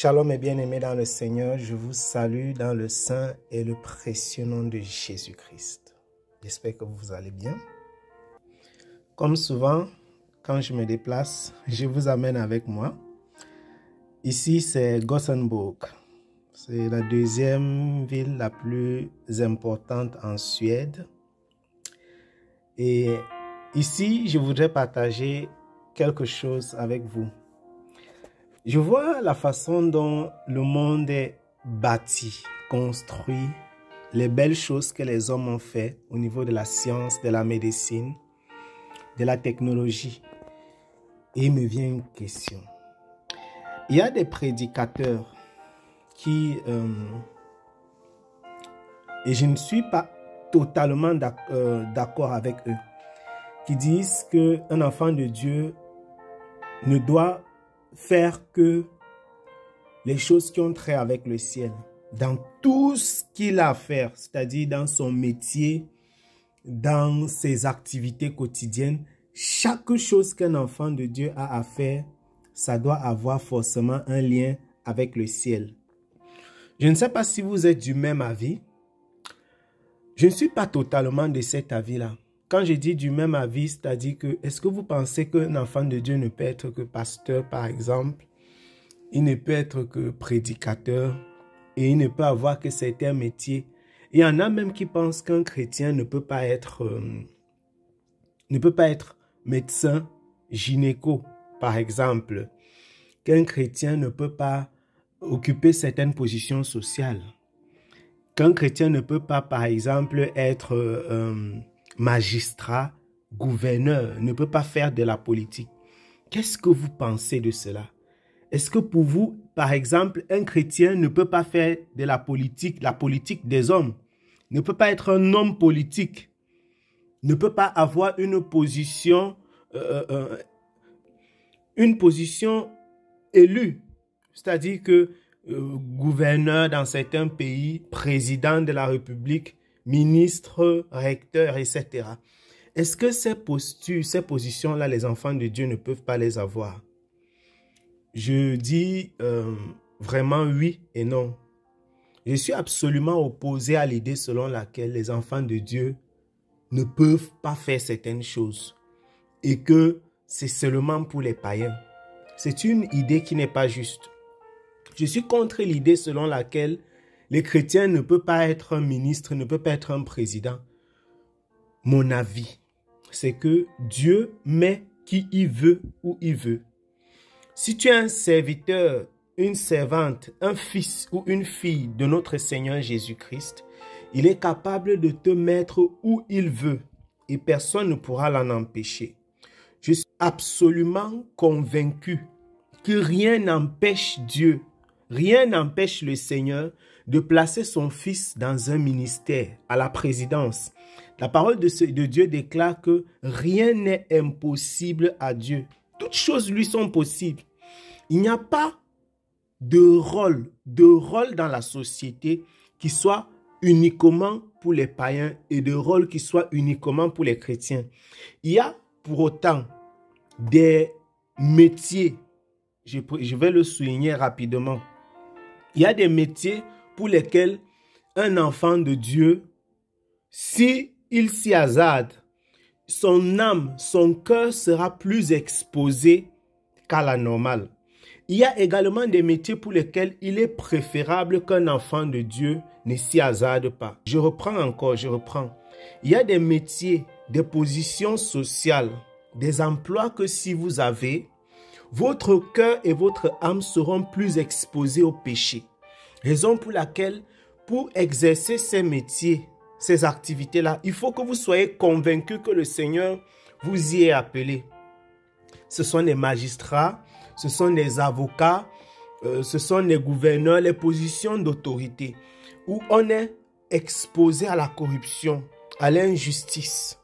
Shalom et bien-aimés dans le Seigneur, je vous salue dans le saint et le précieux nom de Jésus-Christ. J'espère que vous allez bien. Comme souvent, quand je me déplace, je vous amène avec moi. Ici, c'est Gothenburg. C'est la deuxième ville la plus importante en Suède. Et ici, je voudrais partager quelque chose avec vous. Je vois la façon dont le monde est bâti, construit, les belles choses que les hommes ont fait au niveau de la science, de la médecine, de la technologie. Et il me vient une question. Il y a des prédicateurs qui... et je ne suis pas totalement d'accord avec eux, qui disent qu'un enfant de Dieu ne doit faire que les choses qui ont trait avec le ciel. Dans tout ce qu'il a à faire, c'est-à-dire dans son métier, dans ses activités quotidiennes, chaque chose qu'un enfant de Dieu a à faire, ça doit avoir forcément un lien avec le ciel. Je ne sais pas si vous êtes du même avis. Je ne suis pas totalement de cet avis-là. Quand je dis du même avis, c'est-à-dire que, est-ce que vous pensez qu'un enfant de Dieu ne peut être que pasteur, par exemple? Il ne peut être que prédicateur et il ne peut avoir que certains métiers. Il y en a même qui pensent qu'un chrétien ne peut pas être médecin, gynéco, par exemple. Qu'un chrétien ne peut pas occuper certaines positions sociales. Qu'un chrétien ne peut pas, par exemple, être magistrat, gouverneur, ne peut pas faire de la politique. Qu'est-ce que vous pensez de cela? Est-ce que pour vous, par exemple, un chrétien ne peut pas faire de la politique des hommes, ne peut pas être un homme politique, ne peut pas avoir une position élue, c'est-à-dire que gouverneur dans certains pays, président de la République, ministre, recteur, etc. Est-ce que ces postures, ces positions-là, les enfants de Dieu ne peuvent pas les avoir? Je dis vraiment oui et non. Je suis absolument opposé à l'idée selon laquelle les enfants de Dieu ne peuvent pas faire certaines choses et que c'est seulement pour les païens. C'est une idée qui n'est pas juste. Je suis contre l'idée selon laquelle les chrétiens ne peuvent pas être un ministre, ne peuvent pas être un président. Mon avis, c'est que Dieu met qui il veut où il veut. Si tu es un serviteur, une servante, un fils ou une fille de notre Seigneur Jésus-Christ, il est capable de te mettre où il veut et personne ne pourra l'en empêcher. Je suis absolument convaincu que rien n'empêche Dieu, rien n'empêche le Seigneur de placer son fils dans un ministère, à la présidence. La parole de Dieu déclare que rien n'est impossible à Dieu. Toutes choses lui sont possibles. Il n'y a pas de rôle dans la société qui soit uniquement pour les païens et de rôle qui soit uniquement pour les chrétiens. Il y a pour autant des métiers, je vais le souligner rapidement. Il y a des métiers pour lesquels un enfant de Dieu, si il s'y hasarde, son âme, son cœur sera plus exposé qu'à la normale. Il y a également des métiers pour lesquels il est préférable qu'un enfant de Dieu ne s'y hasarde pas. Je reprends. Il y a des métiers, des positions sociales, des emplois que si vous avez, votre cœur et votre âme seront plus exposés au péché. Raison pour laquelle, pour exercer ces métiers, ces activités-là, il faut que vous soyez convaincus que le Seigneur vous y est appelé. Ce sont des magistrats, ce sont des avocats, ce sont des gouverneurs, les positions d'autorité où on est exposé à la corruption, à l'injustice,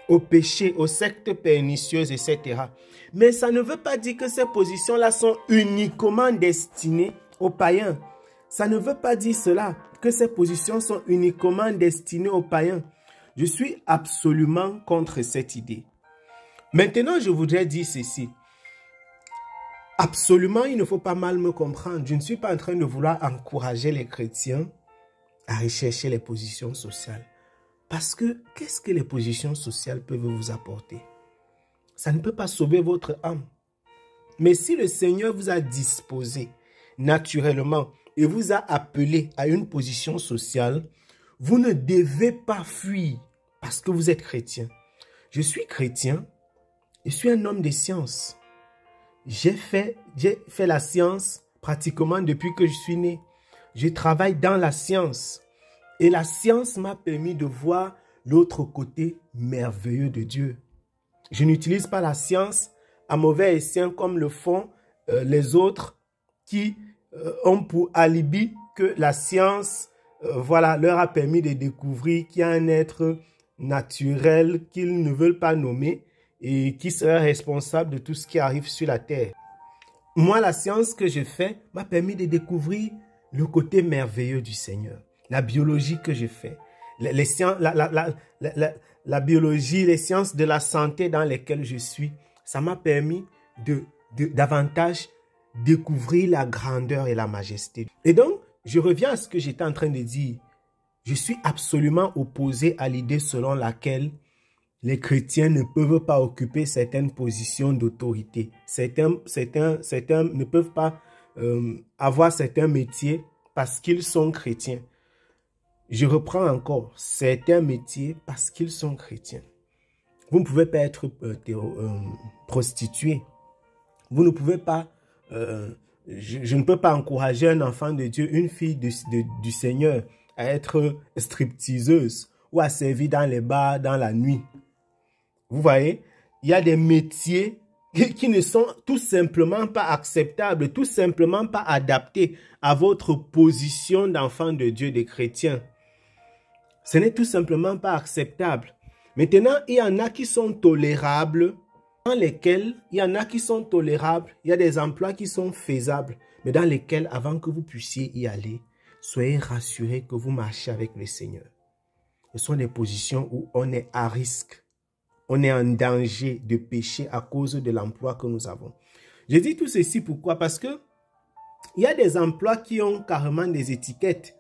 au péché, aux sectes pernicieuses, etc. Mais ça ne veut pas dire que ces positions-là sont uniquement destinées aux païens. Ça ne veut pas dire cela, que ces positions sont uniquement destinées aux païens. Je suis absolument contre cette idée. Maintenant, je voudrais dire ceci. Absolument, il ne faut pas mal me comprendre. Je ne suis pas en train de vouloir encourager les chrétiens à rechercher les positions sociales. Parce que, qu'est-ce que les positions sociales peuvent vous apporter? Ça ne peut pas sauver votre âme. Mais si le Seigneur vous a disposé naturellement et vous a appelé à une position sociale, vous ne devez pas fuir parce que vous êtes chrétien. Je suis chrétien, je suis un homme de science. J'ai fait la science pratiquement depuis que je suis né. Je travaille dans la science. Et la science m'a permis de voir l'autre côté merveilleux de Dieu. Je n'utilise pas la science à mauvais escient comme le font les autres qui ont pour alibi que la science voilà, leur a permis de découvrir qu'il y a un être naturel qu'ils ne veulent pas nommer et qui serait responsable de tout ce qui arrive sur la terre. Moi, la science que je fais m'a permis de découvrir le côté merveilleux du Seigneur. La biologie que je fais, la biologie, les sciences de la santé dans lesquelles je suis, ça m'a permis davantage découvrir la grandeur et la majesté. Et donc, je reviens à ce que j'étais en train de dire. Je suis absolument opposé à l'idée selon laquelle les chrétiens ne peuvent pas occuper certaines positions d'autorité. Certains ne peuvent pas avoir certains métiers parce qu'ils sont chrétiens. Je reprends encore, certains métiers parce qu'ils sont chrétiens. Vous ne pouvez pas être prostitué. Vous ne pouvez pas, je ne peux pas encourager un enfant de Dieu, une fille du Seigneur à être stripteaseuse ou à servir dans les bars dans la nuit. Vous voyez, il y a des métiers qui ne sont tout simplement pas acceptables, tout simplement pas adaptés à votre position d'enfant de Dieu, des chrétiens. Ce n'est tout simplement pas acceptable. Maintenant, il y en a qui sont tolérables, dans lesquels il y en a qui sont tolérables, il y a des emplois qui sont faisables, mais dans lesquels, avant que vous puissiez y aller, soyez rassurés que vous marchez avec le Seigneur. Ce sont des positions où on est à risque. On est en danger de pécher à cause de l'emploi que nous avons. Je dis tout ceci pourquoi? Parce que il y a des emplois qui ont carrément des étiquettes.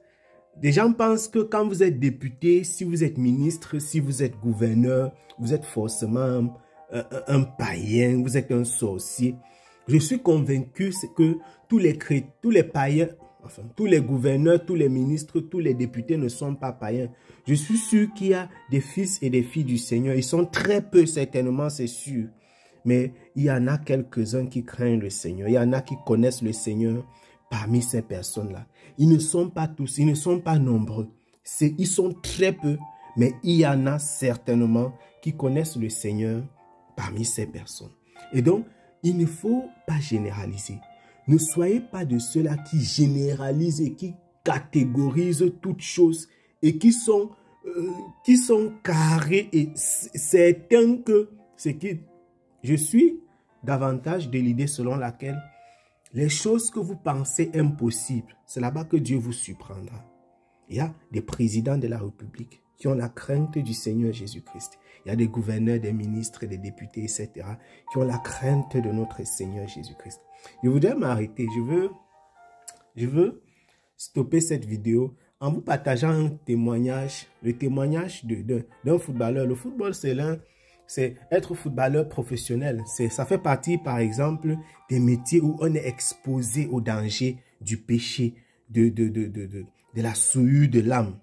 Des gens pensent que quand vous êtes député, si vous êtes ministre, si vous êtes gouverneur, vous êtes forcément un païen, vous êtes un sorcier. Je suis convaincu que tous les païens, enfin, tous les gouverneurs, tous les ministres, tous les députés ne sont pas païens. Je suis sûr qu'il y a des fils et des filles du Seigneur. Ils sont très peu, certainement, c'est sûr. Mais il y en a quelques-uns qui craignent le Seigneur. Il y en a qui connaissent le Seigneur parmi ces personnes-là. Ils ne sont pas tous, ils ne sont pas nombreux. Ils sont très peu, mais il y en a certainement qui connaissent le Seigneur parmi ces personnes. Et donc, il ne faut pas généraliser. Ne soyez pas de ceux-là qui généralisent et qui catégorisent toutes choses et qui sont carrés et certains que ce qui... Je suis davantage de l'idée selon laquelle les choses que vous pensez impossibles, c'est là-bas que Dieu vous surprendra. Il y a des présidents de la République qui ont la crainte du Seigneur Jésus-Christ. Il y a des gouverneurs, des ministres, des députés, etc. qui ont la crainte de notre Seigneur Jésus-Christ. Je voudrais m'arrêter. Je veux stopper cette vidéo en vous partageant un témoignage, le témoignage d'un footballeur. Le football, c'est être footballeur professionnel. Ça fait partie, par exemple, des métiers où on est exposé au danger du péché, de la souillure de l'âme.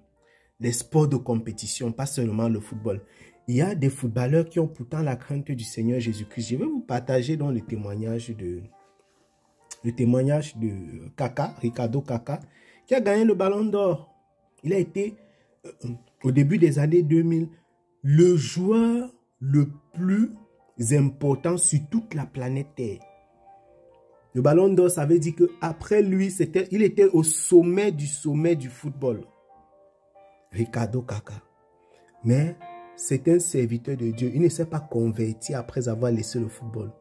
Les sports de compétition, pas seulement le football. Il y a des footballeurs qui ont pourtant la crainte du Seigneur Jésus-Christ. Je vais vous partager dans le témoignage de Kaka, Ricardo Kaka, qui a gagné le Ballon d'Or. Il a été, au début des années 2000, le joueur le plus important sur toute la planète Terre. Le Ballon d'Or, ça veut dire qu'après lui, il était au sommet du football. Ricardo Kaka. Mais c'est un serviteur de Dieu. Il ne s'est pas converti après avoir laissé le football.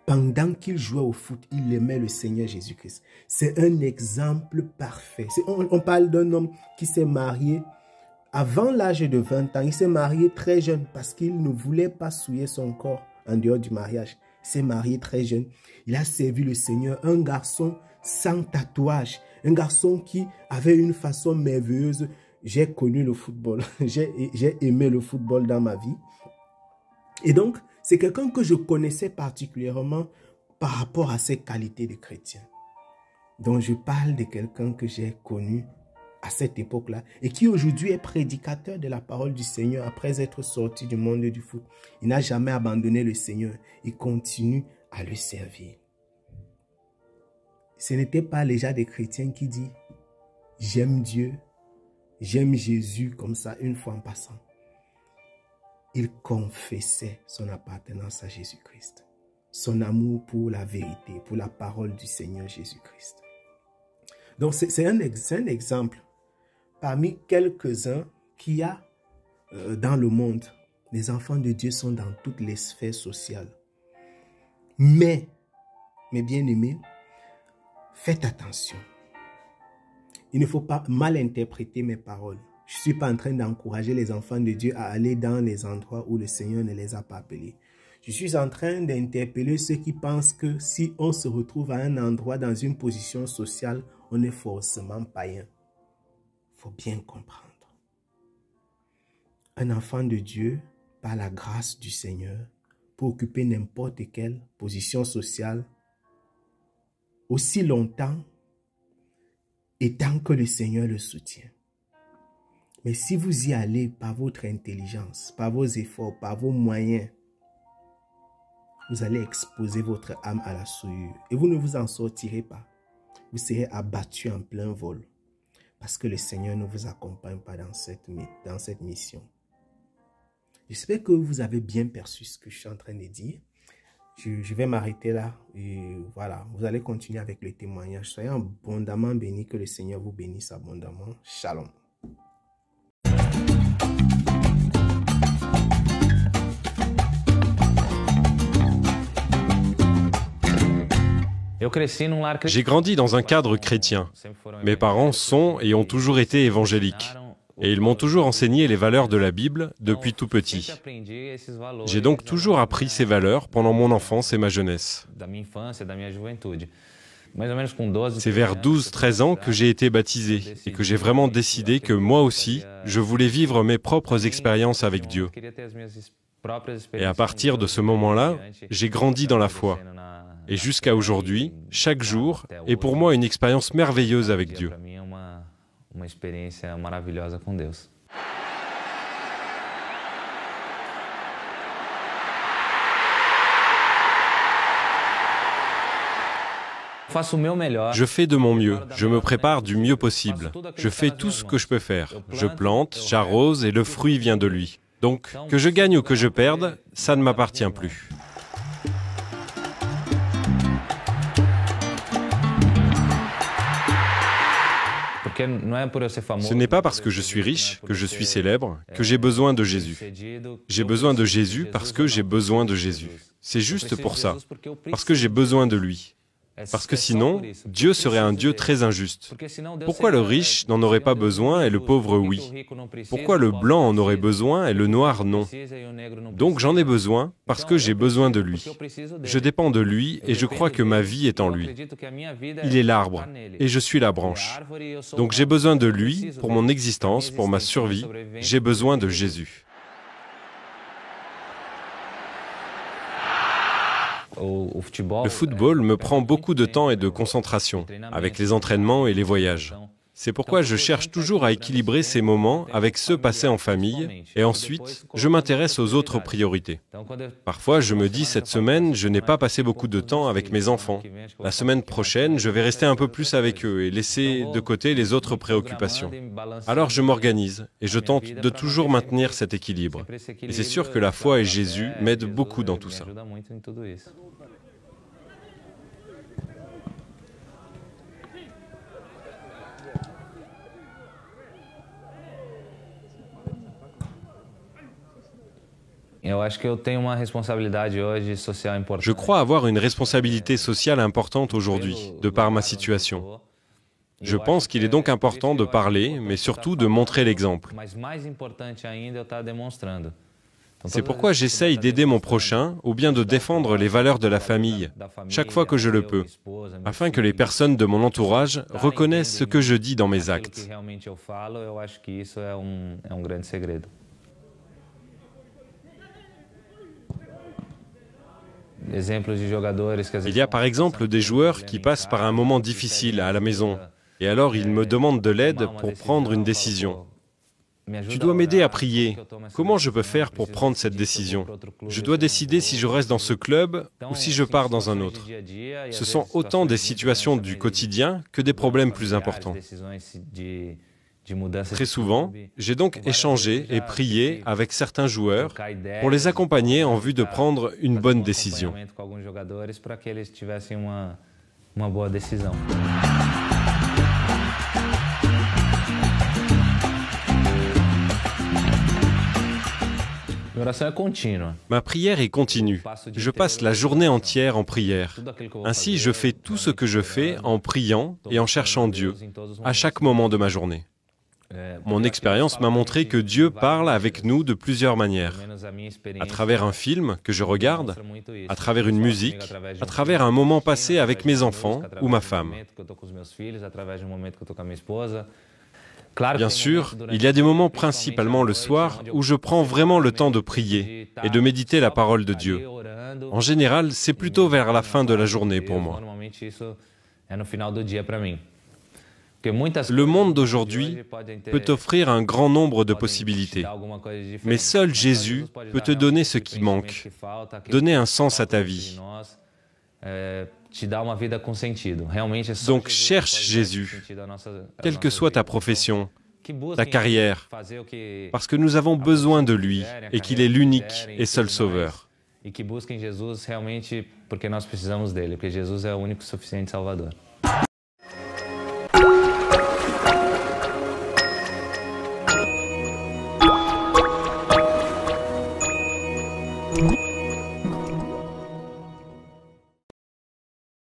Pendant qu'il jouait au foot, il aimait le Seigneur Jésus-Christ. C'est un exemple parfait. On parle d'un homme qui s'est marié avant l'âge de 20 ans. Il s'est marié très jeune parce qu'il ne voulait pas souiller son corps en dehors du mariage. s'est marié très jeune. Il a servi le Seigneur, un garçon sans tatouage, un garçon qui avait une façon merveilleuse. J'ai connu le football, j'ai aimé le football dans ma vie. Et donc, c'est quelqu'un que je connaissais particulièrement par rapport à ses qualités de chrétien. Donc, je parle de quelqu'un que j'ai connu à cette époque-là et qui aujourd'hui est prédicateur de la parole du Seigneur après être sorti du monde du foot. Il n'a jamais abandonné le Seigneur. Il continue à le servir. Ce n'était pas les gens des chrétiens qui disent « J'aime Dieu, j'aime Jésus » comme ça une fois en passant. Il confessait son appartenance à Jésus-Christ, son amour pour la vérité, pour la parole du Seigneur Jésus-Christ. Donc c'est un exemple parmi quelques-uns qu'il y a dans le monde. Les enfants de Dieu sont dans toutes les sphères sociales. Mais, mes bien-aimés, faites attention. Il ne faut pas mal interpréter mes paroles. Je ne suis pas en train d'encourager les enfants de Dieu à aller dans les endroits où le Seigneur ne les a pas appelés. Je suis en train d'interpeller ceux qui pensent que si on se retrouve à un endroit dans une position sociale, on est forcément païen. Il faut bien comprendre. Un enfant de Dieu, par la grâce du Seigneur, peut occuper n'importe quelle position sociale aussi longtemps et tant que le Seigneur le soutient. Mais si vous y allez par votre intelligence, par vos efforts, par vos moyens, vous allez exposer votre âme à la souillure et vous ne vous en sortirez pas. Vous serez abattu en plein vol parce que le Seigneur ne vous accompagne pas dans cette mission. J'espère que vous avez bien perçu ce que je suis en train de dire. Je vais m'arrêter là et voilà, vous allez continuer avec le témoignage. Soyez abondamment bénis, que le Seigneur vous bénisse abondamment. Shalom. J'ai grandi dans un cadre chrétien. Mes parents sont et ont toujours été évangéliques. Et ils m'ont toujours enseigné les valeurs de la Bible depuis tout petit. J'ai donc toujours appris ces valeurs pendant mon enfance et ma jeunesse. C'est vers 12-13 ans que j'ai été baptisé et que j'ai vraiment décidé que moi aussi, je voulais vivre mes propres expériences avec Dieu. Et à partir de ce moment-là, j'ai grandi dans la foi. Et jusqu'à aujourd'hui, chaque jour est pour moi une expérience merveilleuse avec Dieu. Je fais de mon mieux, je me prépare du mieux possible. Je fais tout ce que je peux faire. Je plante, j'arrose et le fruit vient de lui. Donc, que je gagne ou que je perde, ça ne m'appartient plus. Ce n'est pas parce que je suis riche, que je suis célèbre, que j'ai besoin de Jésus. J'ai besoin de Jésus parce que j'ai besoin de Jésus. C'est juste pour ça, parce que j'ai besoin de lui. Parce que sinon, Dieu serait un Dieu très injuste. Pourquoi le riche n'en aurait pas besoin et le pauvre oui? Pourquoi le blanc en aurait besoin et le noir non? Donc j'en ai besoin parce que j'ai besoin de lui. Je dépends de lui et je crois que ma vie est en lui. Il est l'arbre et je suis la branche. Donc j'ai besoin de lui pour mon existence, pour ma survie. J'ai besoin de Jésus. Le football me prend beaucoup de temps et de concentration, avec les entraînements et les voyages. C'est pourquoi je cherche toujours à équilibrer ces moments avec ceux passés en famille, et ensuite, je m'intéresse aux autres priorités. Parfois, je me dis, cette semaine, je n'ai pas passé beaucoup de temps avec mes enfants. La semaine prochaine, je vais rester un peu plus avec eux et laisser de côté les autres préoccupations. Alors je m'organise, et je tente de toujours maintenir cet équilibre. Et c'est sûr que la foi et Jésus m'aident beaucoup dans tout ça. Je crois avoir une responsabilité sociale importante aujourd'hui, de par ma situation. Je pense qu'il est donc important de parler, mais surtout de montrer l'exemple. C'est pourquoi j'essaye d'aider mon prochain ou bien de défendre les valeurs de la famille, chaque fois que je le peux, afin que les personnes de mon entourage reconnaissent ce que je dis dans mes actes. Il y a par exemple des joueurs qui passent par un moment difficile à la maison, et alors ils me demandent de l'aide pour prendre une décision. Tu dois m'aider à prier. Comment je peux faire pour prendre cette décision? Je dois décider si je reste dans ce club ou si je pars dans un autre. Ce sont autant des situations du quotidien que des problèmes plus importants. Très souvent, j'ai donc échangé et prié avec certains joueurs pour les accompagner en vue de prendre une bonne décision. Ma prière est continue. Je passe la journée entière en prière. Ainsi, je fais tout ce que je fais en priant et en cherchant Dieu, à chaque moment de ma journée. Mon expérience m'a montré que Dieu parle avec nous de plusieurs manières. À travers un film que je regarde, à travers une musique, à travers un moment passé avec mes enfants ou ma femme. Bien sûr, il y a des moments, principalement le soir, où je prends vraiment le temps de prier et de méditer la parole de Dieu. En général, c'est plutôt vers la fin de la journée pour moi. Le monde d'aujourd'hui peut offrir un grand nombre de possibilités, mais seul Jésus peut te donner ce qui manque, donner un sens à ta vie. Donc cherche Jésus, quelle que soit ta profession, ta carrière, parce que nous avons besoin de lui et qu'il est l'unique et seul Sauveur. E que busquem Jesus realmente porque nós precisamos dele, porque Jesus é o único e suficiente Salvador.